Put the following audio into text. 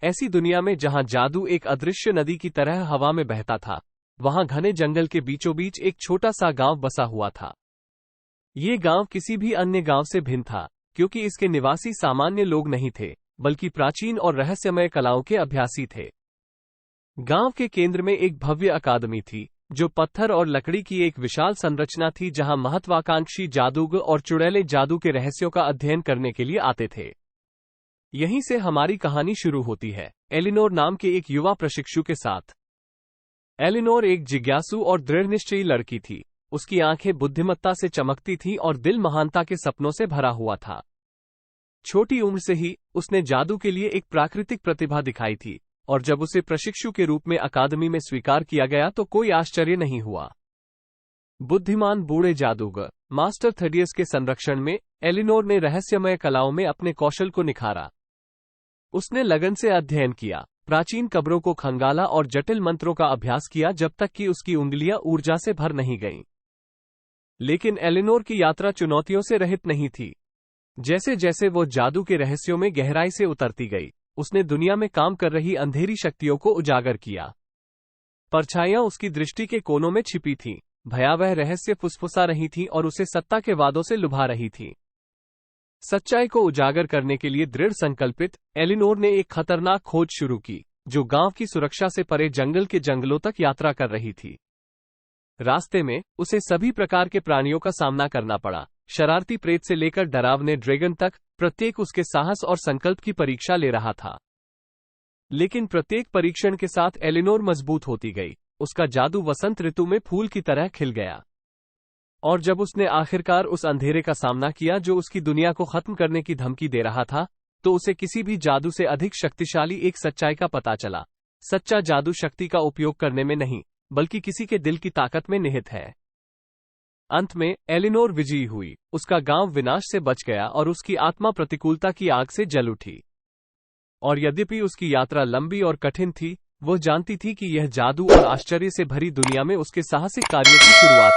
ऐसी दुनिया में जहां जादू एक अदृश्य नदी की तरह हवा में बहता था, वहां घने जंगल के बीचों बीच एक छोटा सा गांव बसा हुआ था। ये गांव किसी भी अन्य गांव से भिन्न था, क्योंकि इसके निवासी सामान्य लोग नहीं थे, बल्कि प्राचीन और रहस्यमय कलाओं के अभ्यासी थे। गांव के केंद्र में एक भव्य अकादमी थी, जो पत्थर और लकड़ी की एक विशाल संरचना थी, जहां महत्वाकांक्षी जादूगर और चुड़ैले जादू के रहस्यों का अध्ययन करने के लिए आते थे। यहीं से हमारी कहानी शुरू होती है, एलिनोर नाम के एक युवा प्रशिक्षु के साथ। एलिनोर एक जिज्ञासु और दृढ़निश्चयी लड़की थी। उसकी आंखें बुद्धिमत्ता से चमकती थीं और दिल महानता के सपनों से भरा हुआ था। छोटी उम्र से ही उसने जादू के लिए एक प्राकृतिक प्रतिभा दिखाई थी, और जब उसे प्रशिक्षु के रूप में अकादमी में स्वीकार किया गया तो कोई आश्चर्य नहीं हुआ। बुद्धिमान बूढ़े जादूगर मास्टर थेडियस के संरक्षण में एलिनोर ने रहस्यमय कलाओं में अपने कौशल को निखारा। उसने लगन से अध्ययन किया, प्राचीन कब्रों को खंगाला और जटिल मंत्रों का अभ्यास किया, जब तक कि उसकी उंगलियां ऊर्जा से भर नहीं गईं। लेकिन एलिनोर की यात्रा चुनौतियों से रहित नहीं थी। जैसे जैसे वो जादू के रहस्यों में गहराई से उतरती गई, उसने दुनिया में काम कर रही अंधेरी शक्तियों को उजागर किया। परछाइयां उसकी दृष्टि के कोनों में छिपी थीं, भयावह रहस्य फुसफुसा रही थीं और उसे सत्ता के वादों से लुभा रही थीं। सच्चाई को उजागर करने के लिए दृढ़ संकल्पित एलिनोर ने एक खतरनाक खोज शुरू की, जो गांव की सुरक्षा से परे जंगल के जंगलों तक यात्रा कर रही थी। रास्ते में उसे सभी प्रकार के प्राणियों का सामना करना पड़ा, शरारती प्रेत से लेकर डरावने ड्रैगन तक, प्रत्येक उसके साहस और संकल्प की परीक्षा ले रहा था। लेकिन प्रत्येक परीक्षण के साथ एलिनोर मजबूत होती गई। उसका जादू वसंत ऋतु में फूल की तरह खिल गया। और जब उसने आखिरकार उस अंधेरे का सामना किया जो उसकी दुनिया को खत्म करने की धमकी दे रहा था, तो उसे किसी भी जादू से अधिक शक्तिशाली एक सच्चाई का पता चला। सच्चा जादू शक्ति का उपयोग करने में नहीं, बल्कि किसी के दिल की ताकत में निहित है। अंत में एलिनोर विजयी हुई, उसका गांव विनाश से बच गया और उसकी आत्मा प्रतिकूलता की आग से जल उठी। और यद्यपि उसकी यात्रा लंबी और कठिन थी, वो जानती थी कि यह जादू और आश्चर्य से भरी दुनिया में उसके साहसिक कार्यों की शुरुआत